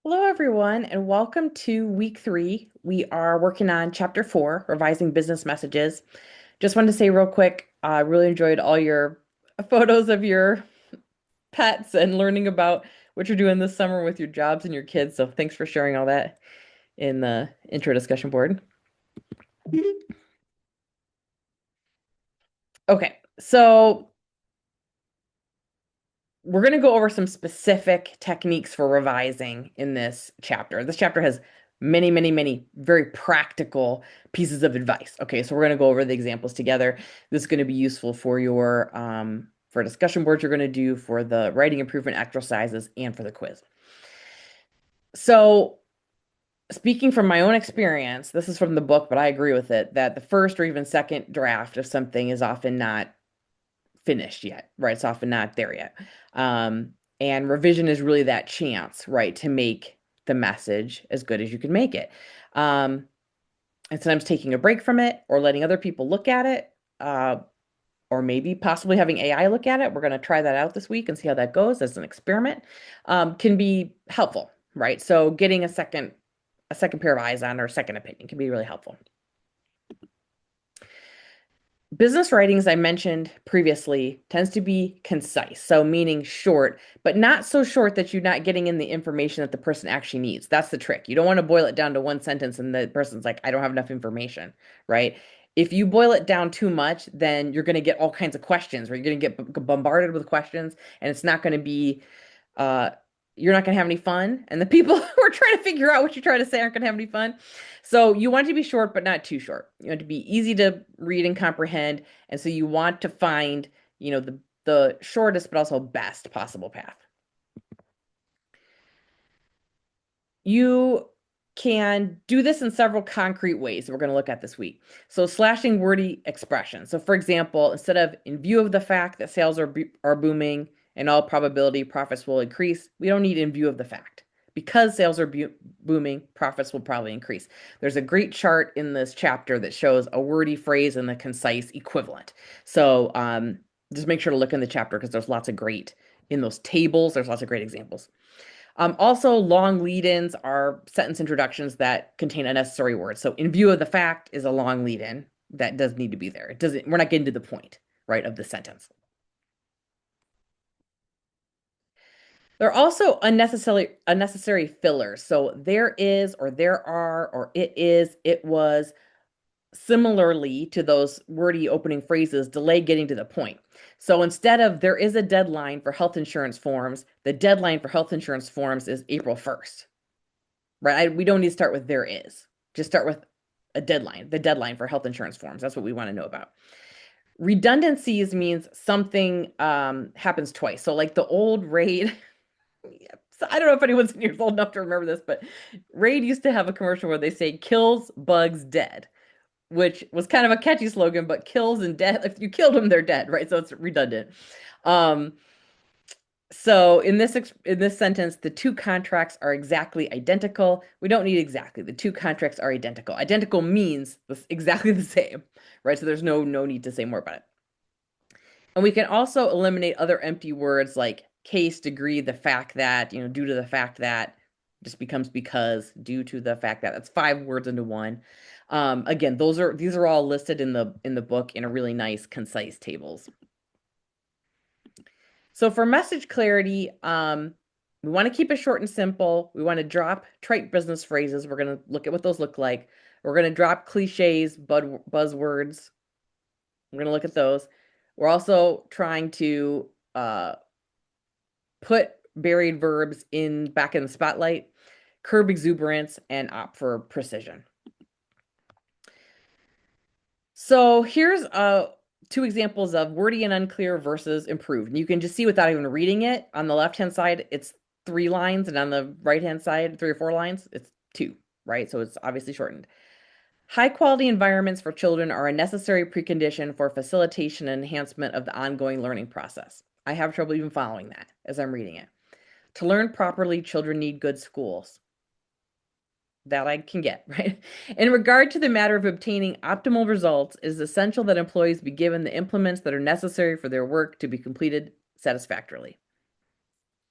Hello, everyone, and welcome to week 3. We are working on chapter 4, revising business messages. Just wanted to say real quick, I really enjoyed all your photos of your pets and learning about what you're doing this summer with your jobs and your kids. So thanks for sharing all that in the intro discussion board. Okay, so we're going to go over some specific techniques for revising in this chapter. This chapter has many, many, many very practical pieces of advice. Okay, so we're going to go over the examples together. This is going to be useful for your for discussion boards you're going to do, for the writing improvement exercises, and for the quiz. So, speaking from my own experience, this is from the book, but I agree with it, that the first or even second draft of something is often not finished yet, right? It's often not there yet. And revision is really that chance, right, to make the message as good as you can make it. And sometimes taking a break from it or letting other people look at it, or maybe possibly having AI look at it. We're going to try that out this week and see how that goes as an experiment, can be helpful, right? So getting a second pair of eyes on, or a second opinion, can be really helpful. Business writing, as I mentioned previously, tends to be concise, so meaning short, but not so short that you're not getting in the information that the person actually needs. That's the trick. You don't want to boil it down to one sentence and the person's like, I don't have enough information, right? If you boil it down too much, then you're going to get all kinds of questions, or you're going to get bombarded with questions, and it's not going to be uh, you're not going to have any fun. And the people who are trying to figure out what you're trying to say aren't going to have any fun. So you want it to be short, but not too short. You want it to be easy to read and comprehend. And so you want to find, the shortest, but also best possible path. You can do this in several concrete ways that we're going to look at this week. So slashing wordy expressions. So for example, instead of in view of the fact that sales are booming, in all probability profits will increase, we don't need in view of the fact. Because sales are booming, profits will probably increase. There's a great chart in this chapter that shows a wordy phrase and the concise equivalent. So just make sure to look in the chapter, because there's lots of great, in those tables, there's lots of great examples. Also, long lead-ins are sentence introductions that contain unnecessary words. So in view of the fact is a long lead-in that does need to be there. We're not getting to the point, right, of the sentence. There are also unnecessary fillers. So there is, or there are, or it is, it was, similarly to those wordy opening phrases, delay getting to the point. So instead of there is a deadline for health insurance forms, the deadline for health insurance forms is April 1st. Right? We don't need to start with there is. Just start with a deadline, the deadline for health insurance forms. That's what we want to know about. Redundancies means something happens twice. So like the old Raid, so I don't know if anyone's in years old enough to remember this, but Raid used to have a commercial where they say kills bugs dead, which was kind of a catchy slogan, but kills and dead, if you killed them, they're dead, right? So it's redundant. Um, So in this sentence, the two contracts are exactly identical. We don't need exactly. The two contracts are identical. Identical means exactly the same, right? So there's no need to say more about it. And we can also eliminate other empty words like case, degree, the fact that, due to the fact that, just becomes because, due to the fact that. That's 5 words into one. Again, these are all listed in the book in a really nice, concise tables. So for message clarity, we want to keep it short and simple. We want to drop trite business phrases. We're going to look at what those look like. We're going to drop cliches, buzzwords. We're going to look at those. We're also trying to put buried verbs back in the spotlight, curb exuberance, and opt for precision. So here's 2 examples of wordy and unclear versus improved. And you can just see without even reading it. On the left-hand side, it's 3 lines, and on the right-hand side, 3 or 4 lines, it's 2, right? So it's obviously shortened. High-quality environments for children are a necessary precondition for facilitation and enhancement of the ongoing learning process. I have trouble even following that as I'm reading it. To learn properly, children need good schools. That I can get, right? In regard to the matter of obtaining optimal results, it is essential that employees be given the implements that are necessary for their work to be completed satisfactorily.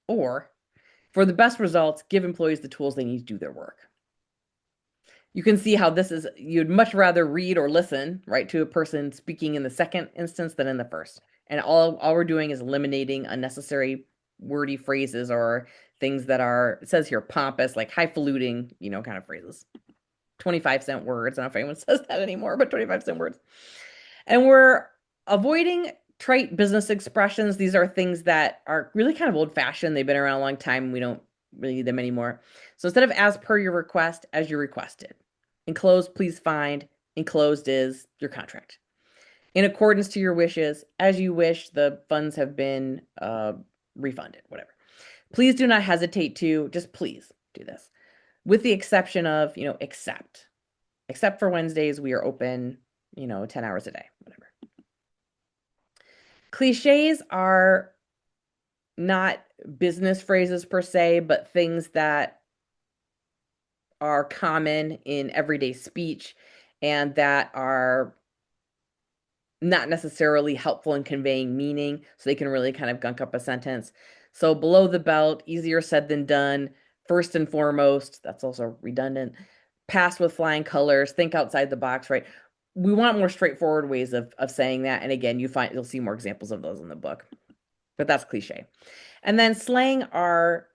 Or, For the best results, give employees the tools they need to do their work. You can see how this is, you'd much rather read or listen, right, to a person speaking in the second instance than in the first. And all we're doing is eliminating unnecessary wordy phrases or things that are, it says here, pompous, like highfalutin, kind of phrases. 25-cent words. I don't know if anyone says that anymore, but 25-cent words. And we're avoiding trite business expressions. These are things that are really kind of old-fashioned. They've been around a long time. We don't really need them anymore. So instead of as per your request, as you requested. Enclosed, please find. Enclosed is your contract. In accordance to your wishes, as you wish, the funds have been refunded, whatever. Please do not hesitate to, just please do this. With the exception of, except for Wednesdays, we are open, 10 hours a day, whatever. Cliches are not business phrases per se, but things that are common in everyday speech and that are not necessarily helpful in conveying meaning, so they can really kind of gunk up a sentence. So below the belt, easier said than done. First and foremost, that's also redundant. Pass with flying colors, think outside the box, right? We want more straightforward ways of saying that. And again, you'll see more examples of those in the book. But that's cliche. And then slang are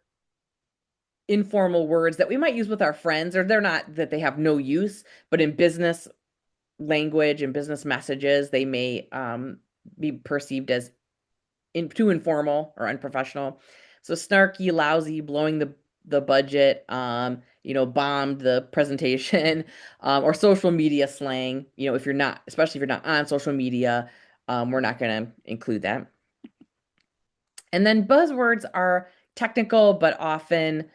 informal words that we might use with our friends, or they're not that they have no use, but in business language and business messages, they may be perceived as too informal or unprofessional. So snarky, lousy, blowing the budget, bombed the presentation, or social media slang. If you're not, especially if you're not on social media, we're not going to include that. And then buzzwords are technical, but often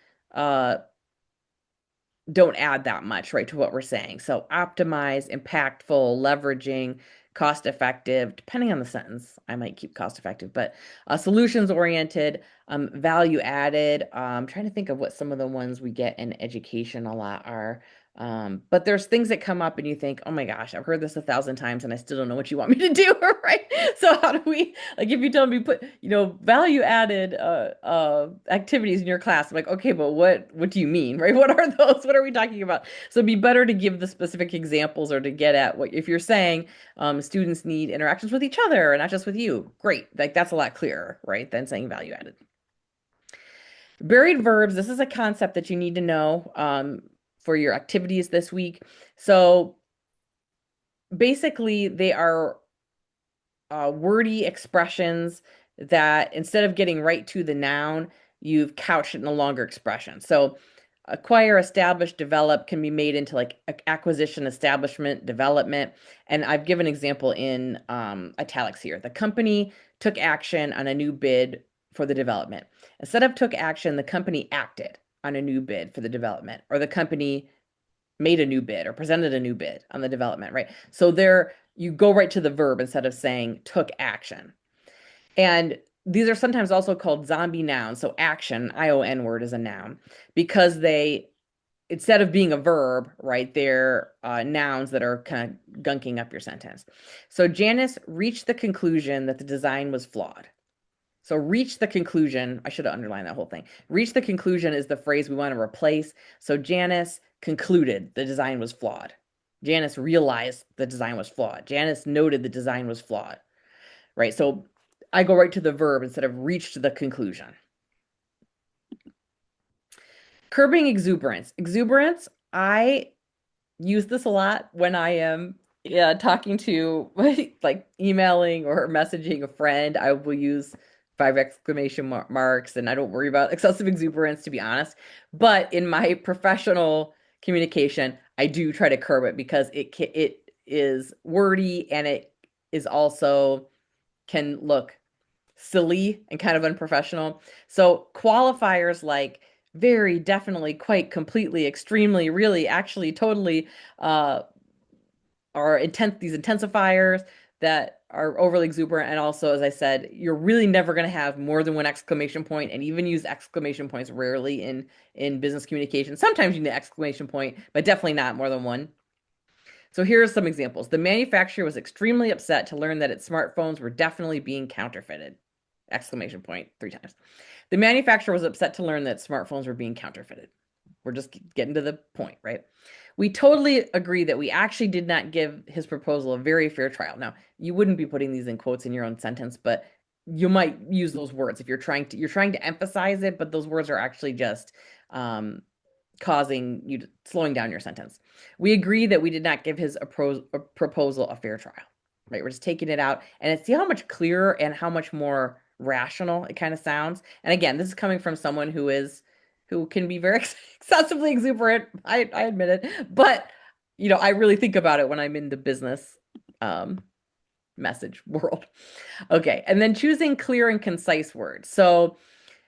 don't add that much, right, to what we're saying. So optimize, impactful, leveraging, cost effective, depending on the sentence, I might keep cost effective, but solutions oriented, value added. I'm trying to think of what some of the ones we get in education a lot are. But there's things that come up and you think, oh my gosh, I've heard this 1,000 times and I still don't know what you want me to do, right? So how do we, like, if you tell me put, value added activities in your class, I'm like, okay, but what do you mean, right? What are those? What are we talking about? So it'd be better to give the specific examples or to get at what, if you're saying students need interactions with each other and not just with you, great. Like that's a lot clearer, right? Than saying value added. Buried verbs, this is a concept that you need to know for your activities this week. So basically, they are wordy expressions that instead of getting right to the noun, you've couched it in a longer expression. So acquire, establish, develop can be made into like acquisition, establishment, development. And I've given an example in italics here. The company took action on a new bid for the development. Instead of took action, the company acted on a new bid for the development, or the company made a new bid or presented a new bid on the development, right? So there you go right to the verb instead of saying took action. And these are sometimes also called zombie nouns. So action, ION word, is a noun because they, instead of being a verb, right, they're nouns that are kind of gunking up your sentence. So Janice reached the conclusion that the design was flawed. So reach the conclusion, I should have underlined that whole thing. Reach the conclusion is the phrase we want to replace. So Janice concluded the design was flawed. Janice realized the design was flawed. Janice noted the design was flawed, right? So I go right to the verb instead of reached the conclusion. Curbing exuberance. Exuberance, I use this a lot when I am talking to, like, emailing or messaging a friend. I will use 5 exclamation marks, and I don't worry about excessive exuberance, to be honest. But in my professional communication, I do try to curb it because it is wordy and it is also can look silly and kind of unprofessional. So qualifiers like very, definitely, quite, completely, extremely, really, actually, totally are these intensifiers that are overly exuberant. And also, as I said, you're really never going to have more than one exclamation point, and even use exclamation points rarely in business communication. Sometimes you need an exclamation point, but definitely not more than one. So here are some examples. The manufacturer was extremely upset to learn that its smartphones were definitely being counterfeited. Exclamation point 3 times. The manufacturer was upset to learn that smartphones were being counterfeited. We're just getting to the point, right? We totally agree that we actually did not give his proposal a very fair trial. Now, you wouldn't be putting these in quotes in your own sentence, but you might use those words if you're trying to emphasize it, but those words are actually just causing you to slowing down your sentence. We agree that we did not give his proposal a fair trial, right? We're just taking it out and see how much clearer and how much more rational it kind of sounds. And again, this is coming from someone who can be very excessively exuberant. I admit it, but I really think about it when I'm in the business um, message world. Okay, and then choosing clear and concise words. So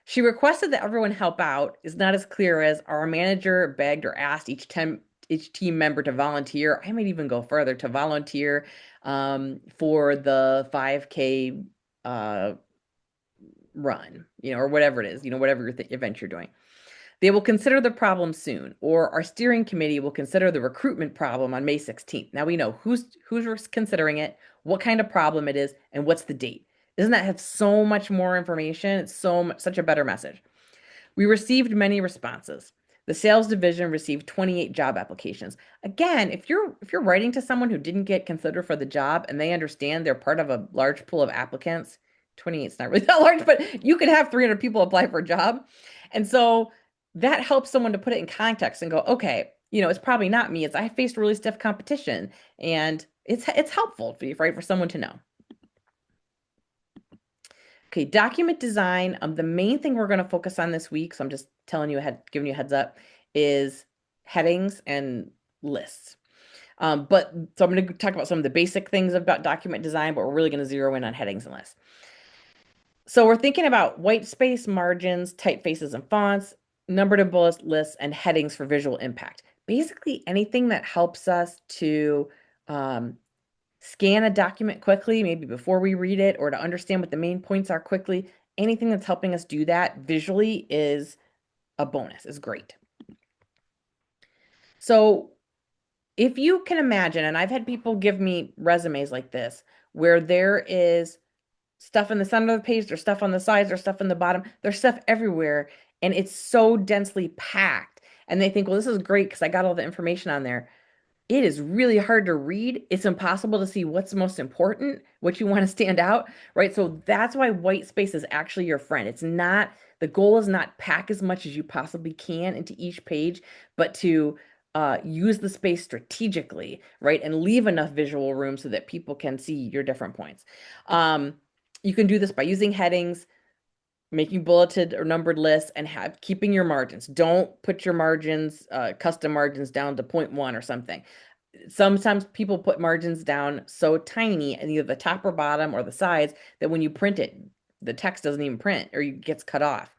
she requested that everyone help out is not as clear as our manager begged or asked each team member to volunteer. I might even go further to volunteer for the 5K run, or whatever it is, whatever event you're doing. They will consider the problem soon, or our steering committee will consider the recruitment problem on May 16th. Now we know who's considering it, what kind of problem it is, and what's the date. Doesn't that have so much more information? It's such a better message. We received many responses. The sales division received 28 job applications. Again, if you're writing to someone who didn't get considered for the job and they understand they're part of a large pool of applicants, 28 is not really that large, but you could have 300 people apply for a job. And so that helps someone to put it in context and go, okay, it's probably not me. I faced really stiff competition, and it's helpful for someone to know. Okay, document design. The main thing we're going to focus on this week, so I'm just giving you a heads up, is headings and lists. So I'm going to talk about some of the basic things about document design, but we're really going to zero in on headings and lists. So we're thinking about white space, margins, typefaces and fonts, numbered and bullet lists, and headings for visual impact. Basically anything that helps us to scan a document quickly, maybe before we read it, or to understand what the main points are quickly. Anything that's helping us do that visually is a bonus, is great. So if you can imagine, and I've had people give me resumes like this, where there is stuff in the center of the page, there's stuff on the sides, there's stuff in the bottom, there's stuff everywhere, and it's so densely packed. And they think, well, this is great because I got all the information on there. It is really hard to read. It's impossible to see what's most important, what you want to stand out, right? So that's why white space is actually your friend. The goal is not pack as much as you possibly can into each page, but to use the space strategically, right? And leave enough visual room so that people can see your different points. You can do this by using headings, making bulleted or numbered lists, and keeping your margins. Don't put your margins, custom margins down to 0.1 or something. Sometimes people put margins down so tiny in either the top or bottom or the sides that when you print it, the text doesn't even print or it gets cut off.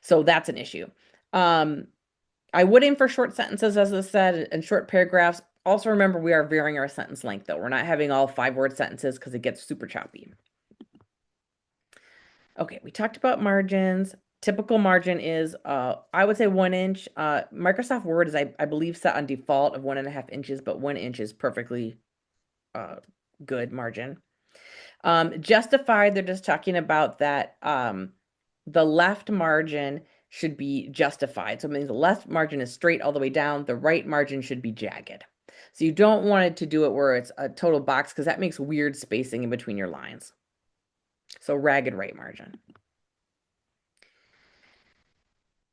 So that's an issue. I would aim for short sentences, as I said, and short paragraphs. Also remember, we are varying our sentence length, though. We're not having all 5-word sentences because it gets super choppy. Okay, we talked about margins. Typical margin is, I would say 1 inch. Microsoft Word is, I believe, set on default of 1.5 inches, but 1 inch is perfectly good margin. Justified, they're just talking about that the left margin should be justified. So it means the left margin is straight all the way down. The right margin should be jagged. So you don't want it to do it where it's a total box because that makes weird spacing in between your lines. So ragged right margin.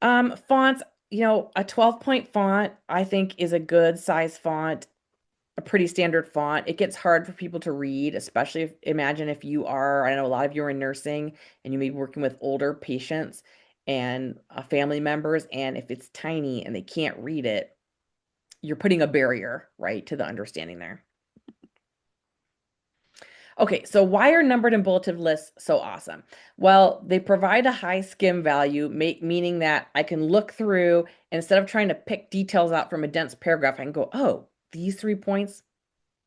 Fonts, a 12-point font, I think, is a good size font, a pretty standard font. It gets hard for people to read, especially imagine if you are, I know a lot of you are in nursing and you may be working with older patients and family members, and if it's tiny and they can't read it, you're putting a barrier, right, to the understanding there. Okay, so why are numbered and bulleted lists so awesome? Well, they provide a high skim value, meaning that I can look through, and instead of trying to pick details out from a dense paragraph, I can go, oh, these 3 points?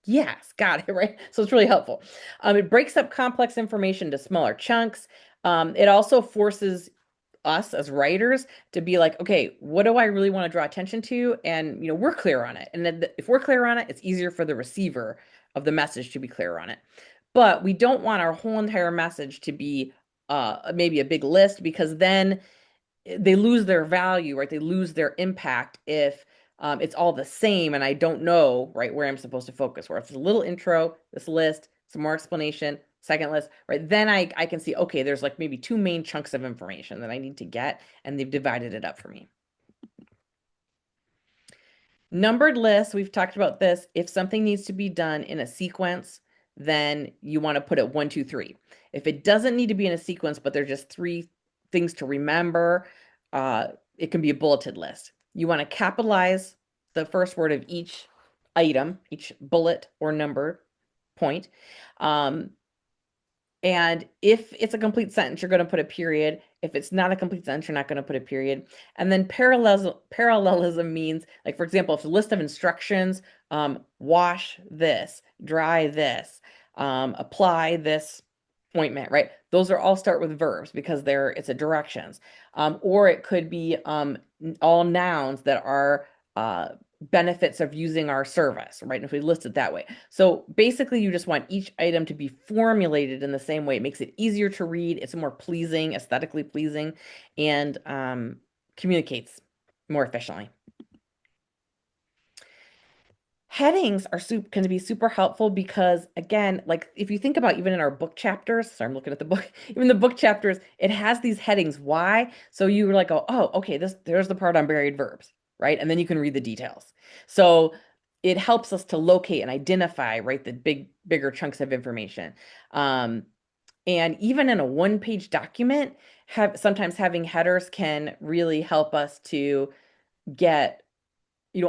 Yes, got it, right? So it's really helpful. It breaks up complex information to smaller chunks. It also forces us as writers to be like, okay, what do I really want to draw attention to? And, we're clear on it. And then if we're clear on it, it's easier for the receiver of the message to be clear on it. But we don't want our whole entire message to be maybe a big list, because then they lose their value, right? They lose their impact if it's all the same and I don't know, right, where I'm supposed to focus. Where if it's a little intro, this list, some more explanation, second list, right? Then I can see, okay, there's like maybe two main chunks of information that I need to get, and they've divided it up for me. Numbered lists, we've talked about this. If something needs to be done in a sequence, then you want to put it 1, 2, 3. If it doesn't need to be in a sequence, but there's just three things to remember, it can be a bulleted list. You want to capitalize the first word of each item, each bullet or number point. And if it's a complete sentence, you're going to put a period. If it's not a complete sentence, you're not going to put a period. And then parallelism means, like, for example, if a list of instructions, wash this, dry this, apply this ointment, right? Those are all start with verbs because it's a directions. Or it could be all nouns that are benefits of using our service, right? And if we list it that way. So basically, you just want each item to be formulated in the same way. It makes it easier to read. It's more pleasing, aesthetically pleasing, and communicates more efficiently. Headings are can be super helpful because, again, like if you think about even in our book chapters, so I'm looking at the book, even the book chapters, it has these headings. Why? So you're like, oh, okay, there's the part on buried verbs, right? And then you can read the details. So it helps us to locate and identify, right, the bigger chunks of information. And even in a one-page document, sometimes having headers can really help us to get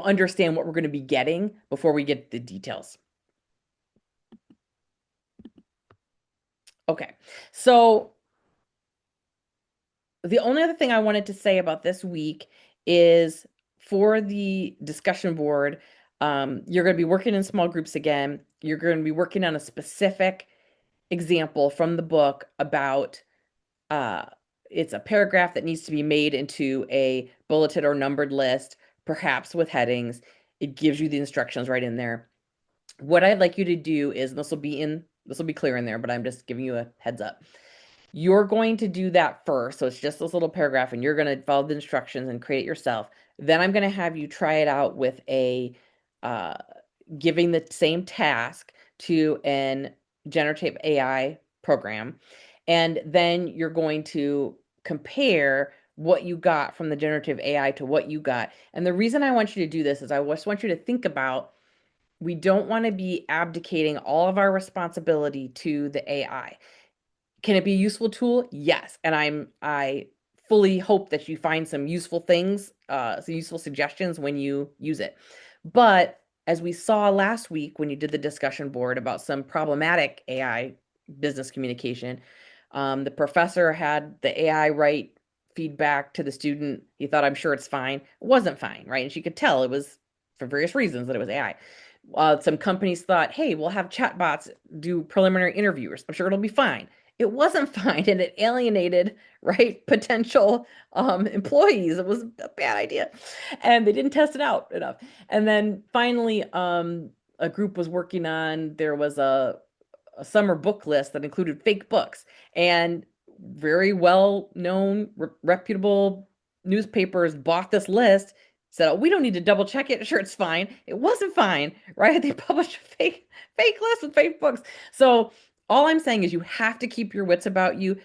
understand what we're going to be getting before we get the details. Okay, so the only other thing I wanted to say about this week is for the discussion board, you're going to be working in small groups again. You're going to be working on a specific example from the book about it's a paragraph that needs to be made into a bulleted or numbered list, perhaps with headings. It gives you the instructions right in there. What I'd like you to do is, this will be clear in there, but I'm just giving you a heads up. You're going to do that first. So it's just this little paragraph, and you're going to follow the instructions and create it yourself. Then I'm going to have you try it out with giving the same task to an generative AI program. And then you're going to compare what you got from the generative AI to what you got. And the reason I want you to do this is I just want you to think about, we don't want to be abdicating all of our responsibility to the AI. Can it be a useful tool? Yes. And I fully hope that you find some useful things, some useful suggestions when you use it. But as we saw last week when you did the discussion board about some problematic AI business communication, the professor had the AI write feedback to the student. He thought, I'm sure it's fine. It wasn't fine, right? And she could tell it was, for various reasons, that it was AI. Some companies thought, hey, we'll have chatbots do preliminary interviews. I'm sure it'll be fine. It wasn't fine, and it alienated, right, potential employees. It was a bad idea, and they didn't test it out enough. And then finally, a group was working on, there was a summer book list that included fake books, and very well-known, reputable newspapers bought this list, said, oh, we don't need to double check it. Sure, it's fine. It wasn't fine, right? They published a fake list with fake books. So all I'm saying is you have to keep your wits about you.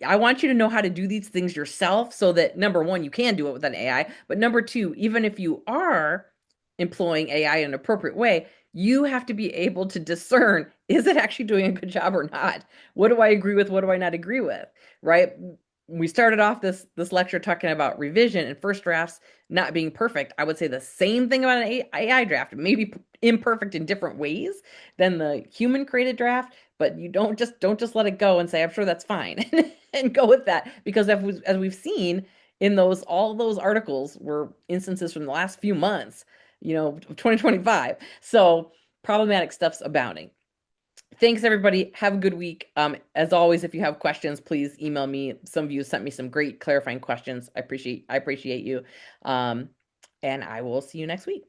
I want you to know how to do these things yourself so that, number one, you can do it with an AI. But number two, even if you are employing AI in an appropriate way, you have to be able to discern, is it actually doing a good job or not? What do I agree with? What do I not agree with? Right? We started off this lecture talking about revision and first drafts not being perfect. I would say the same thing about an AI draft, maybe imperfect in different ways than the human created draft, but you don't just let it go and say, I'm sure that's fine and go with that, because as we've seen in all those articles were instances from the last few months, 2025. So problematic stuff's abounding. Thanks, everybody. Have a good week. As always, if you have questions, please email me. Some of you sent me some great clarifying questions. I appreciate you. And I will see you next week.